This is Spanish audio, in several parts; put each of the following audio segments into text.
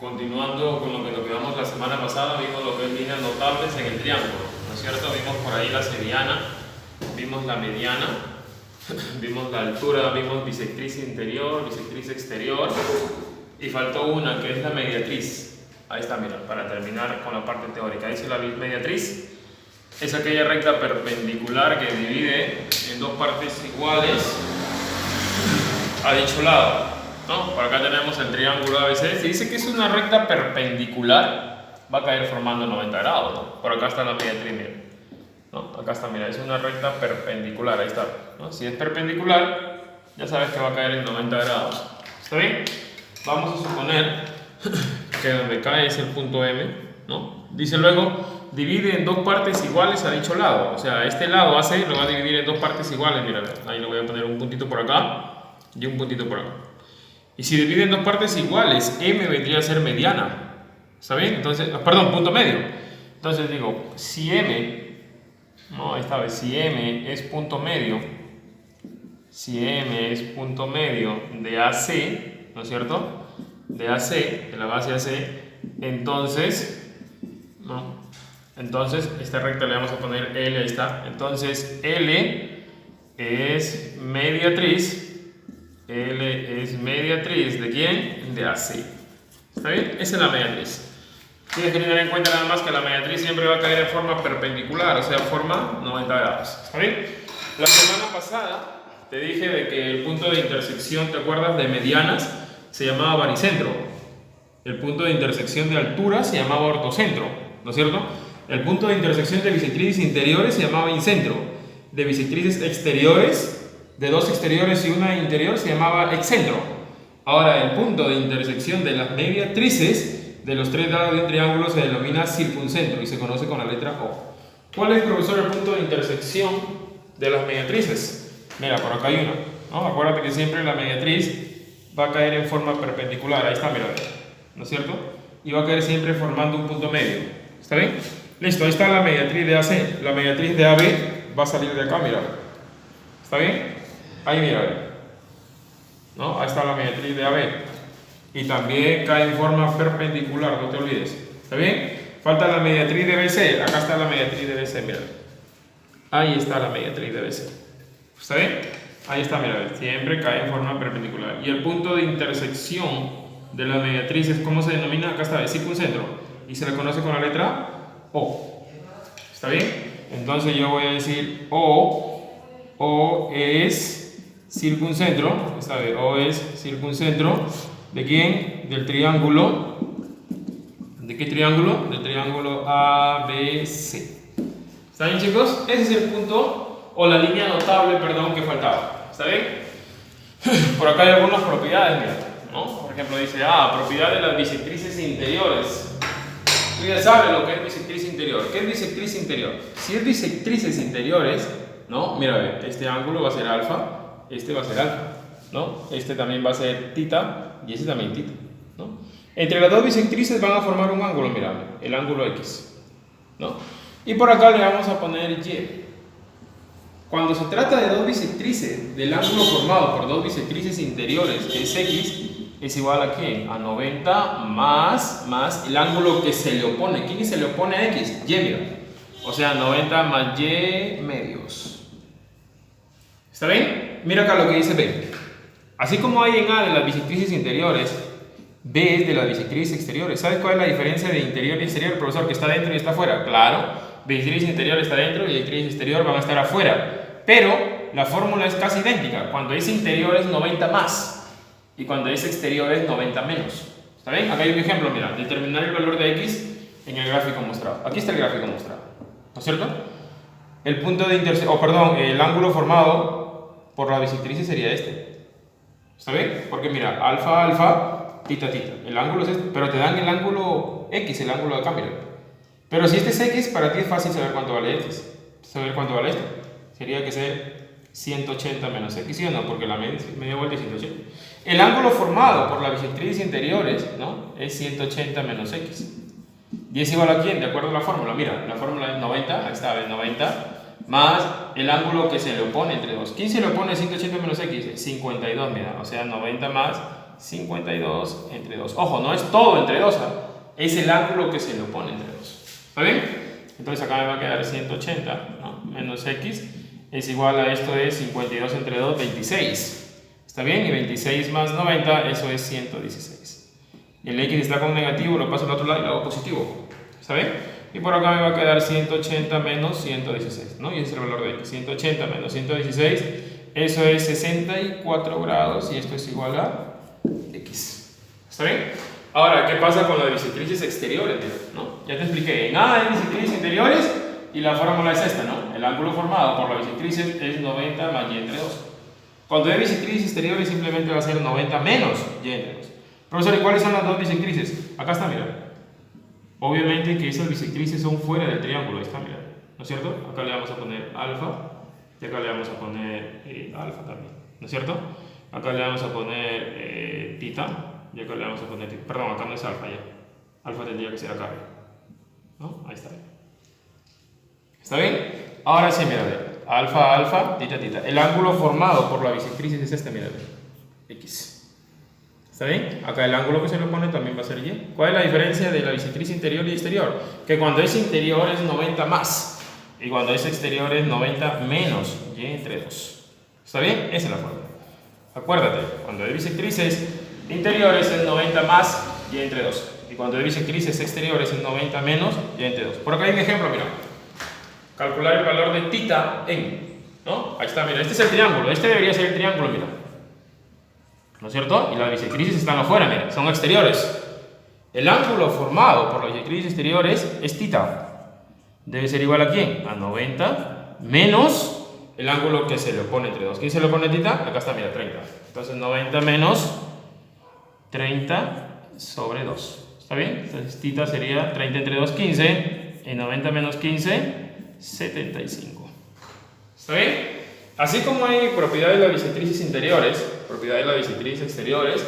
Continuando con lo que nos quedamos la semana pasada, vimos lo que es líneas notables en el triángulo, ¿no es cierto? Vimos por ahí la seriana, vimos la mediana, vimos la altura, vimos bisectriz interior, bisectriz exterior y faltó una que es la mediatriz. Ahí está, mira, para terminar con la parte teórica. Dice la mediatriz es aquella recta perpendicular que divide en dos partes iguales a dicho lado, ¿no? Por acá tenemos el triángulo ABC. Si dice que es una recta perpendicular, va a caer formando 90 grados, ¿no? Por acá está la mediatriz, mira, ¿no? Acá está, mira, es una recta perpendicular, ahí está, ¿no? Si es perpendicular, ya sabes que va a caer en 90 grados. ¿Está bien? Vamos a suponer que donde cae es el punto M, ¿no? Dice luego, divide en dos partes iguales a dicho lado. O sea, este lado AC lo va a dividir en dos partes iguales, mira, ahí le voy a poner un puntito por acá y un puntito por acá. Y si divide en dos partes iguales, M vendría a ser mediana. ¿Está bien? Entonces, perdón, punto medio. Entonces digo, si M, no, esta vez, si M es punto medio, si M es punto medio de AC, ¿no es cierto? De AC, de la base AC, entonces, ¿no? Entonces, esta recta le vamos a poner L, ahí está. Entonces, L es mediatriz. L es mediatriz, ¿de quién? De AC. ¿Está bien? Esa es la mediatriz. Tienes que tener en cuenta nada más que la mediatriz siempre va a caer en forma perpendicular, o sea, forma 90 grados. ¿Está bien? La semana pasada te dije de que el punto de intersección, ¿te acuerdas? De medianas se llamaba baricentro. El punto de intersección de alturas se llamaba ortocentro, ¿no es cierto? El punto de intersección de bisectrices interiores se llamaba incentro. De bisectrices exteriores, de dos exteriores y una interior, se llamaba excentro. Ahora, el punto de intersección de las mediatrices de los tres lados de un triángulo se denomina circuncentro y se conoce con la letra O. ¿Cuál es, profesor, el punto de intersección de las mediatrices? Mira, por acá hay una, ¿no? Acuérdate que siempre la mediatriz va a caer en forma perpendicular. Ahí está, mira, ¿no es cierto? Y va a caer siempre formando un punto medio. ¿Está bien? Listo, ahí está la mediatriz de AC. La mediatriz de AB va a salir de acá, mira. ¿Está bien? Ahí mira, ¿no? Ahí está la mediatriz de AB. Y también cae en forma perpendicular, no te olvides. ¿Está bien? Falta la mediatriz de BC. Acá está la mediatriz de BC, mira. Ahí está la mediatriz de BC. ¿Está bien? Ahí está, mira, siempre cae en forma perpendicular. Y el punto de intersección de las mediatrices, ¿cómo se denomina? Acá está, el circuncentro. Y se le conoce con la letra O. ¿Está bien? Entonces yo voy a decir O es circuncentro. Esta vez, O es circuncentro. ¿De quién? Del triángulo. ¿De qué triángulo? Del triángulo ABC. ¿Está bien, chicos? Ese es el punto o la línea notable, perdón, que faltaba. ¿Está bien? Por acá hay algunas propiedades, mira, ¿no? Por ejemplo, dice, propiedad de las bisectrices interiores. Tú ya sabes lo que es bisectriz interior. ¿Qué es bisectriz interior? Si es bisectrices interiores, ¿no? Mira, este ángulo va a ser alfa, este va a ser alfa, ¿no? Este también va a ser tita y este también tita, ¿no? Entre las dos bisectrices van a formar un ángulo, mira, el ángulo X, ¿no? Y por acá le vamos a poner Y. Cuando se trata de dos bisectrices, del ángulo formado por dos bisectrices interiores, que es X, es igual a ¿qué? A 90 más el ángulo que se le opone. ¿Quién se le opone a X? Y, mira. O sea, 90 más Y medios. ¿Está bien? Mira acá lo que dice B. Así como hay en A de las bisectrices interiores, B es de las bisectrices exteriores. ¿Sabes cuál es la diferencia de interior y exterior, profesor? Que está dentro y está afuera. Claro, bisectriz interior está dentro y bisectriz exterior van a estar afuera. Pero la fórmula es casi idéntica. Cuando es interior es 90 más y cuando es exterior es 90 menos. ¿Está bien? Acá hay un ejemplo, mira. Determinar el valor de X en el gráfico mostrado. Aquí está el gráfico mostrado, ¿no es cierto? El punto de intersección, el ángulo formado por la bisectriz sería este. ¿Está bien? Porque mira, alfa, alfa, tita, tita. El ángulo es este, pero te dan el ángulo X, el ángulo de acá, mira. Pero si este es X, para ti es fácil saber cuánto vale X. Saber cuánto vale esto. Sería que sea 180 menos X, ¿sí o no? Porque la media vuelta es 180. El ángulo formado por las bisectrices interiores, ¿no? Es 180 menos X. ¿Y es igual a quién? De acuerdo a la fórmula. Mira, la fórmula es 90, ahí está, 90, más el ángulo que se le opone entre dos. ¿Quién se le opone a 180 menos X? 52, mira, o sea, 90 más 52 entre 2. Ojo, no es todo entre 2, es el ángulo que se le opone entre 2. ¿Está bien? Entonces acá me va a quedar 180, ¿no? Menos x es igual a esto es 52 entre 2, 26. ¿Está bien? Y 26 más 90, eso es 116. Y el x está con negativo, lo paso al otro lado y lo hago positivo. ¿Está bien? Y por acá me va a quedar 180 menos 116, ¿no? Y ese es el valor de x. 180 menos 116, eso es 64 grados y esto es igual a x. ¿Está bien? Ahora, ¿qué pasa con las bisectrices exteriores? ¿No? Ya te expliqué. En A hay bisectrices interiores y la fórmula es esta, ¿no? El ángulo formado por la bisectriz es 90 más y entre 2. Cuando hay bisectrices exteriores simplemente va a ser 90 menos y entre 2. Profesor, ¿y cuáles son las dos bisectrices? Acá está, mira. Obviamente que esas bisectrices son fuera del triángulo, ahí está, mira. ¿No es cierto? Acá le vamos a poner alfa y acá le vamos a poner alfa también. ¿No es cierto? Acá le vamos a poner tita y acá le vamos a poner tita. Perdón, acá no es alfa ya. Alfa tendría que ser acá, ¿no? Ahí está. ¿Está bien? Ahora sí, mira, alfa, alfa, tita, tita. El ángulo formado por la bisectriz es este, mira, x. ¿Está bien? Acá el ángulo que se le pone también va a ser y. ¿Cuál es la diferencia de la bisectriz interior y exterior? Que cuando es interior es 90 más y cuando es exterior es 90 menos y entre 2. ¿Está bien? Esa es la fórmula. Acuérdate, cuando hay bisectrices interiores es 90 más y entre 2 y cuando hay bisectrices exteriores es 90 menos y entre 2. Por acá hay un ejemplo, mira. Calcular el valor de tita en, ¿no? Ahí está, mira, este es el triángulo, este debería ser el triángulo, mira. ¿No es cierto? Y las bisectrices están afuera, mira, son exteriores. El ángulo formado por las bisectrices exteriores es tita. Debe ser igual a ¿quién? A 90 menos el ángulo que se le opone entre 2. ¿Quién se le opone tita? Acá está, mira, 30. Entonces 90 menos 30 sobre 2. ¿Está bien? Entonces tita sería 30 entre 2, 15. Y 90 menos 15, 75. ¿Está bien? Así como hay propiedades de las bisectrices interiores, propiedades de las bisectrices exteriores,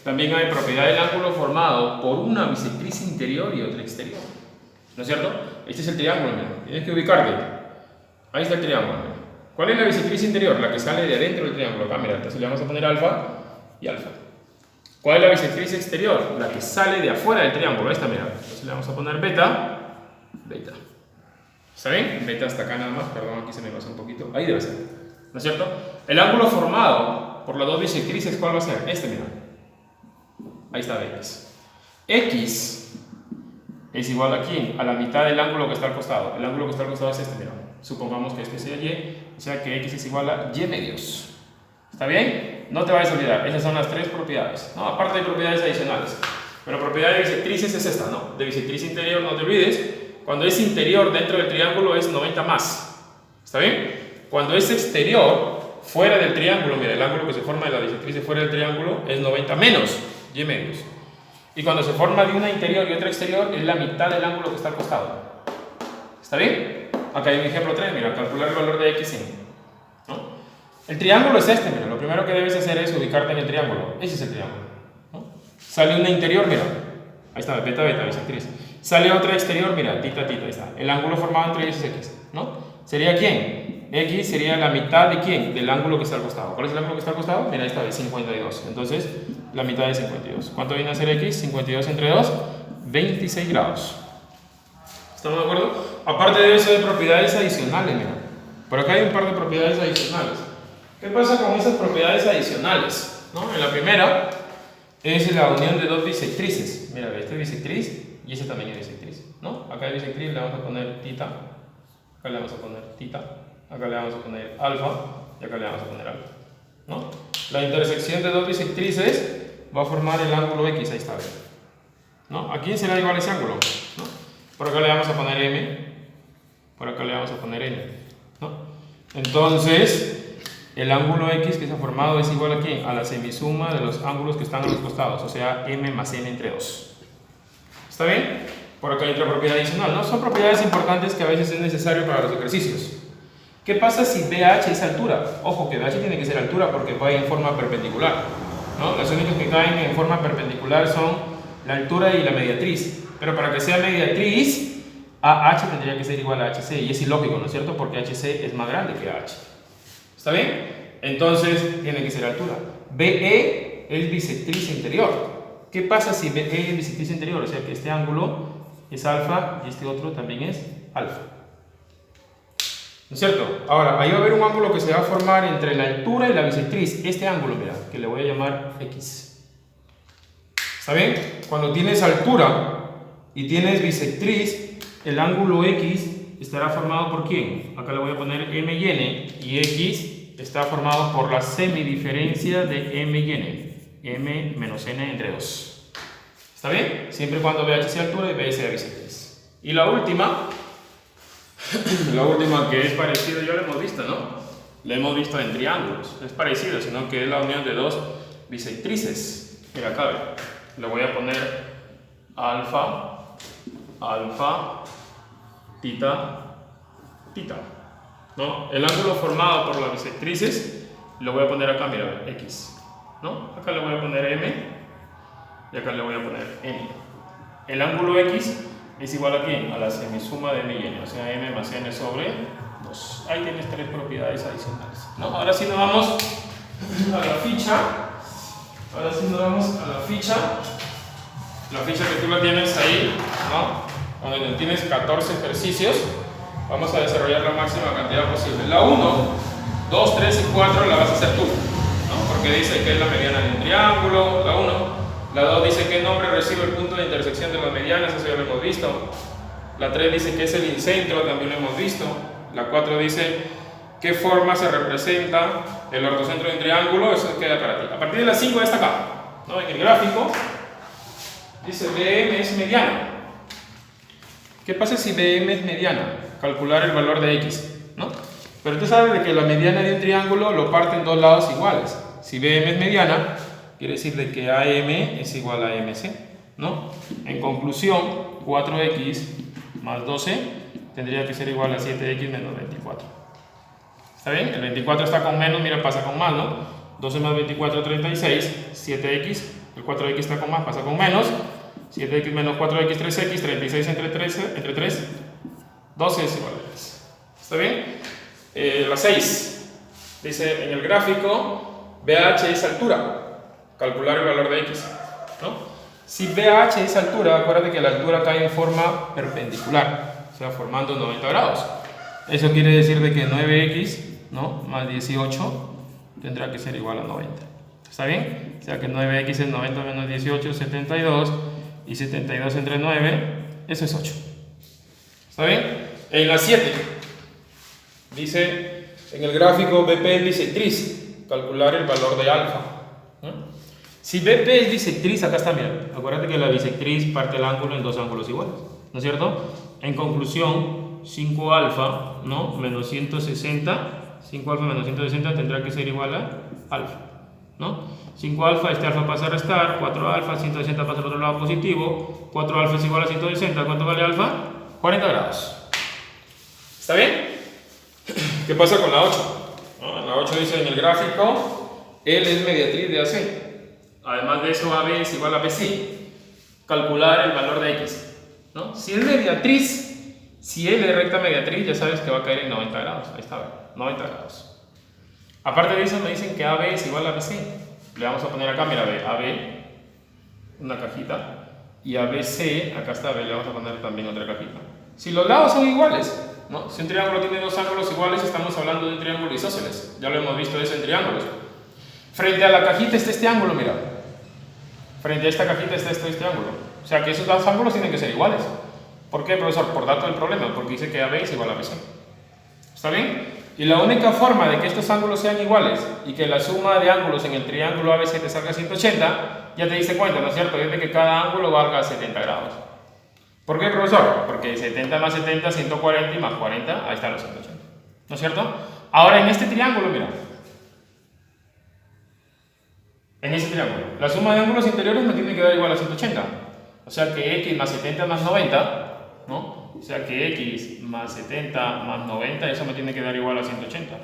también hay propiedad del ángulo formado por una bisectriz interior y otra exterior. ¿No es cierto? Este es el triángulo, mira. Tienes que ubicarte. Ahí está el triángulo, mira. ¿Cuál es la bisectriz interior? La que sale de adentro del triángulo. Acá, mira, entonces le vamos a poner alfa y alfa. ¿Cuál es la bisectriz exterior? La que sale de afuera del triángulo. Ahí está, mira. Entonces le vamos a poner beta, beta. ¿Está bien? Beta hasta acá nada más, perdón, aquí se me pasó un poquito. Ahí debe ser, ¿no es cierto? El ángulo formado por las dos bisectrices, ¿cuál va a ser? Este, mira. Ahí está x. X es igual a ¿quién? A la mitad del ángulo que está al costado. El ángulo que está al costado es este, mira. Supongamos que este sea y, o sea que x es igual a y medios. ¿Está bien? No te vayas a olvidar, esas son las tres propiedades. No, aparte hay propiedades adicionales. Pero propiedad de bisectrices es esta, ¿no? De bisectriz interior, no te olvides. Cuando es interior dentro del triángulo es 90 más. ¿Está bien? Cuando es exterior, fuera del triángulo, mira, el ángulo que se forma de la bisectriz fuera del triángulo es 90 menos y medios. Y cuando se forma de una interior y otra exterior, es la mitad del ángulo que está al costado. ¿Está bien? Acá hay un ejemplo 3, mira, calcular el valor de x en, ¿no? El triángulo es este, mira, lo primero que debes hacer es ubicarte en el triángulo. Ese es el triángulo, ¿no? Sale una interior, mira, ahí está, beta, beta, bisectriz. Sale otra exterior, mira, tita, tita, ahí está. El ángulo formado entre ellos es x, ¿no? ¿Sería quién? X sería la mitad de quién? Del ángulo que está al costado. ¿Cuál es el ángulo que está al costado? Mira, ahí está, 52. Entonces, la mitad de 52. ¿Cuánto viene a ser x? 52 entre 2, 26 grados. ¿Estamos de acuerdo? Aparte de eso, hay propiedades adicionales, mira. Por acá hay un par de propiedades adicionales. ¿Qué pasa con esas propiedades adicionales? ¿No? En la primera es la unión de dos bisectrices. Mira, esta es bisectriz y esta también es bisectriz, ¿no? Acá hay bisectriz, le vamos a poner tita, acá le vamos a poner tita, acá le vamos a poner alfa y acá le vamos a poner alfa, ¿no? La intersección de dos bisectrices va a formar el ángulo x, ahí está, ¿no? ¿A quién será igual ese ángulo? ¿No? Por acá le vamos a poner m, por acá le vamos a poner n, ¿no? Entonces, el ángulo x que se ha formado es igual a ¿quién? A la semisuma de los ángulos que están a los costados, o sea, m más n entre 2. ¿Está bien? Por acá hay otra propiedad adicional, ¿no? Son propiedades importantes que a veces es necesario para los ejercicios. ¿Qué pasa si BH es altura? Ojo, que BH tiene que ser altura porque va en forma perpendicular, ¿no? Las únicas que caen en forma perpendicular son la altura y la mediatriz. Pero para que sea mediatriz, AH tendría que ser igual a HC. Y es ilógico, ¿no es cierto? Porque HC es más grande que AH. ¿Está bien? Entonces, tiene que ser altura. BE es bisectriz interior. ¿Qué pasa si BE es bisectriz interior? O sea que este ángulo es alfa y este otro también es alfa. ¿No es cierto? Ahora, ahí va a haber un ángulo que se va a formar entre la altura y la bisectriz. Este ángulo, mira, que le voy a llamar X. ¿Está bien? Cuando tienes altura y tienes bisectriz, el ángulo X estará formado por ¿quién? Acá le voy a poner M y N, y X está formado por la semidiferencia de M y N. M menos N entre 2. ¿Está bien? Siempre y cuando BH sea altura y BH sea bisectriz. Y la última que es parecido, ya lo hemos visto, ¿no? Lo hemos visto en triángulos. Es parecido, sino que es la unión de dos bisectrices. Mira acá, le voy a poner alfa, tita, tita. ¿No? El ángulo formado por las bisectrices lo voy a poner acá, mira, X. ¿No? Acá le voy a poner M y acá le voy a poner N. El ángulo X es igual a ¿quién? A la semisuma de M y N, o sea, M más N sobre 2. Ahí tienes tres propiedades adicionales, ¿no? Ahora sí nos vamos a la ficha. La ficha que tú la tienes ahí, ¿no? Donde tienes 14 ejercicios. Vamos a desarrollar la máxima cantidad posible. La 1, 2, 3 y 4 la vas a hacer tú, ¿no? Porque dice que es la mediana de un triángulo, la 1. La 2 dice qué nombre recibe el punto de intersección de las medianas, eso ya lo hemos visto. La 3 dice que es el incentro, también lo hemos visto. La 4 dice qué forma se representa el ortocentro de un triángulo, eso queda para ti. A partir de la 5 está acá, ¿no? En el gráfico dice BM es mediana. ¿Qué pasa si BM es mediana? Calcular el valor de X, ¿no? Pero tú sabes de que la mediana de un triángulo lo parte en dos lados iguales. Si BM es mediana, quiere decir de que AM es igual a MC, ¿no? En conclusión, 4X más 12 tendría que ser igual a 7X menos 24. ¿Está bien? El 24 está con menos, mira, pasa con más, ¿no? 12 más 24, 36. 7X, el 4X está con más, pasa con menos. 7X menos 4X, 3X, 36 entre 3, 12 es igual a 3. ¿Está bien? La 6 dice en el gráfico BH es altura. Calcular el valor de X, ¿no? Si BH es altura, acuérdate que la altura cae en forma perpendicular, o sea, formando 90 grados. Eso quiere decir de que 9X, ¿no? Más 18 tendrá que ser igual a 90. ¿Está bien? O sea que 9X es 90 menos 18, 72, y 72 entre 9, eso es 8. ¿Está bien? En la 7 dice, en el gráfico BP es bisectriz, calcular el valor de alfa, ¿no? Si BP es bisectriz, acá está, mira, acuérdate que la bisectriz parte el ángulo en dos ángulos iguales, ¿no es cierto? En conclusión, 5 alfa, ¿no? Menos 160, 5 alfa menos 160 tendrá que ser igual a alfa, ¿no? 5 alfa, este alfa pasa a restar, 4 alfa, 160 pasa al otro lado positivo, 4 alfa es igual a 160, ¿cuánto vale alfa? 40 grados. ¿Está bien? ¿Qué pasa con la 8? ¿No? La 8 dice en el gráfico, L es mediatriz de AC. Además de eso, AB es igual a BC. Calcular el valor de X, ¿no? Si es mediatriz, si L es recta mediatriz, ya sabes que va a caer en 90 grados. Ahí está, 90 grados. Aparte de eso, me dicen que AB es igual a BC. Le vamos a poner acá, mira, AB, una cajita. Y ABC, acá está, le vamos a poner también otra cajita. Si los lados son iguales, ¿no? Si un triángulo tiene dos ángulos iguales, estamos hablando de un triángulo isósceles. Ya lo hemos visto eso en triángulos. Frente a la cajita está este ángulo, mira. Frente a esta cajita está este ángulo. O sea que esos dos ángulos tienen que ser iguales. ¿Por qué, profesor? Por dato del problema, porque dice que AB es igual a BC. ¿Está bien? Y la única forma de que estos ángulos sean iguales y que la suma de ángulos en el triángulo ABC te salga 180, ya te diste cuenta, ¿no es cierto? Es de que cada ángulo valga 70 grados. ¿Por qué, profesor? Porque 70 más 70, 140 y más 40, ahí están los 180. ¿No es cierto? Ahora en este triángulo, mira. En este triángulo, la suma de ángulos interiores me tiene que dar igual a 180. O sea que X más 70 más 90, ¿no? O sea que X más 70 más 90, eso me tiene que dar igual a 180.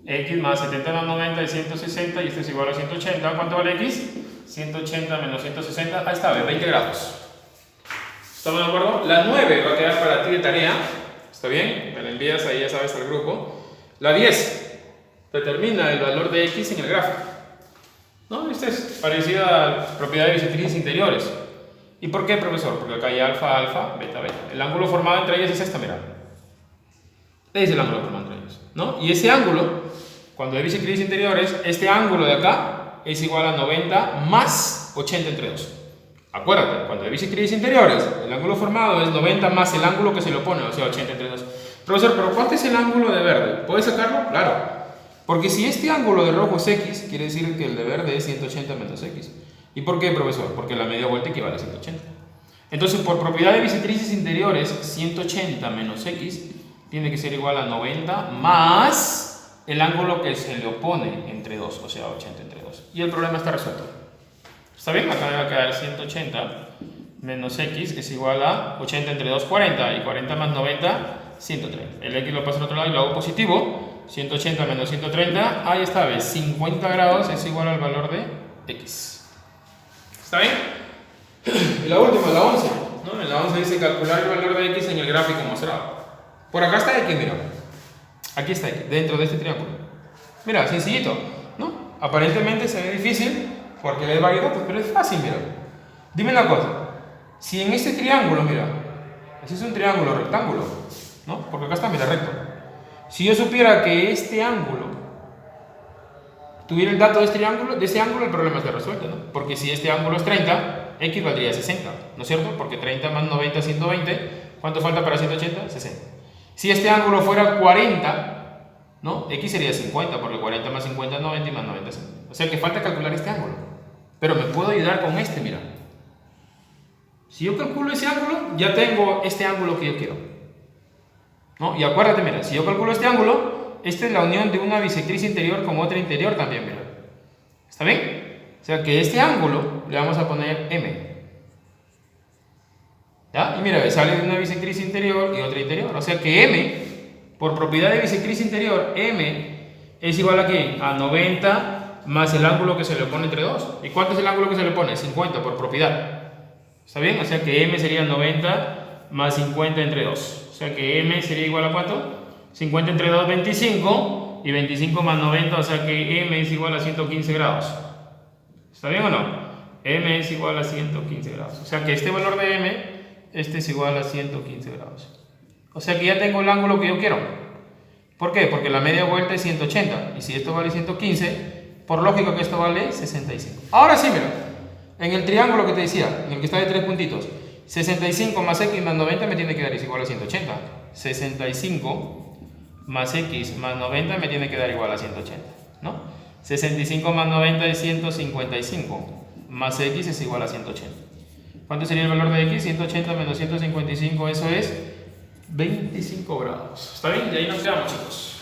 X más 70 más 90 es 160 y esto es igual a 180. ¿Cuánto vale X? 180 menos 160, ahí está, 20 grados. ¿Estamos de acuerdo? La 9 va a quedar para ti de tarea. ¿Está bien? Me la envías ahí, ya sabes, al grupo. La 10 determina el valor de X en el gráfico. ¿No? Esta es parecida a la propiedad de bisectrices interiores. ¿Y por qué, profesor? Porque acá hay alfa, alfa, beta, beta. El ángulo formado entre ellas es esta, mira. Este es el ángulo formado entre ellas, ¿no? Y ese ángulo, cuando hay bisectrices interiores, este ángulo de acá es igual a 90 más 80 entre 2. Acuérdate, cuando hay bisectrices interiores, el ángulo formado es 90 más el ángulo que se le opone, o sea, 80 entre 2. Profesor, ¿pero cuánto es el ángulo de verde? ¿Puedes sacarlo? Claro. Porque si este ángulo de rojo es x, quiere decir que el de verde es 180 menos x. ¿Y por qué, profesor? Porque la media vuelta equivale a 180. Entonces, por propiedad de bisectrices interiores, 180 menos x tiene que ser igual a 90 más el ángulo que se le opone entre 2, o sea, 80 entre 2. Y el problema está resuelto. ¿Está bien? Acá me va a quedar 180 menos x es igual a 80 entre 2, 40. Y 40 más 90, 130. El x lo paso al otro lado y lo hago positivo. 180 menos 130, ahí está, ¿ves? 50 grados es igual al valor de x. ¿Está bien? Y la última, la 11. ¿No? En la 11 dice calcular el valor de x en el gráfico mostrado. Por acá está x, mira. Aquí está x, dentro de este triángulo. Mira, sencillito, ¿no? Aparentemente se ve difícil porque hay varios datos, pero es fácil, mira. Dime una cosa. Si en este triángulo, mira, ese es un triángulo rectángulo, ¿no? Porque acá está, mira, recto. Si yo supiera que este ángulo tuviera el dato de este ángulo, el problema está resuelto, ¿no? Porque si este ángulo es 30, x valdría 60, ¿no es cierto? Porque 30 más 90 es 120. ¿Cuánto falta para 180? 60. Si este ángulo fuera 40, ¿no? X sería 50, porque 40 más 50 es 90 y más 90 es 60. O sea que falta calcular este ángulo. Pero me puedo ayudar con este, mira. Si yo calculo ese ángulo, ya tengo este ángulo que yo quiero, ¿no? Y acuérdate, mira, si yo calculo este ángulo, esta es la unión de una bisectriz interior con otra interior también, mira. ¿Está bien? O sea que este ángulo le vamos a poner M. ¿Ya? Y mira, sale de una bisectriz interior y otra interior. O sea que M, por propiedad de bisectriz interior, M es igual a ¿qué? A 90 más el ángulo que se le opone entre 2. ¿Y cuánto es el ángulo que se le pone? 50 por propiedad. ¿Está bien? O sea que M sería 90 más 50 entre 2. O sea que M sería igual a ¿cuánto? 50 entre 2, 25. Y 25 más 90, o sea que M es igual a 115 grados. ¿Está bien o no? M es igual a 115 grados. O sea que este valor de M, este es igual a 115 grados. O sea que ya tengo el ángulo que yo quiero. ¿Por qué? Porque la media vuelta es 180. Y si esto vale 115, por lógico que esto vale 65. Ahora sí, mira. En el triángulo que te decía, en el que está de 3 puntitos, 65 más x más 90 me tiene que dar es igual a 180. 65 más x más 90 me tiene que dar igual a 180, ¿no? 65 más 90 es 155, más x es igual a 180. ¿Cuánto sería el valor de x? 180 menos 155, eso es 25 grados. ¿Está bien? Y ahí nos quedamos, chicos.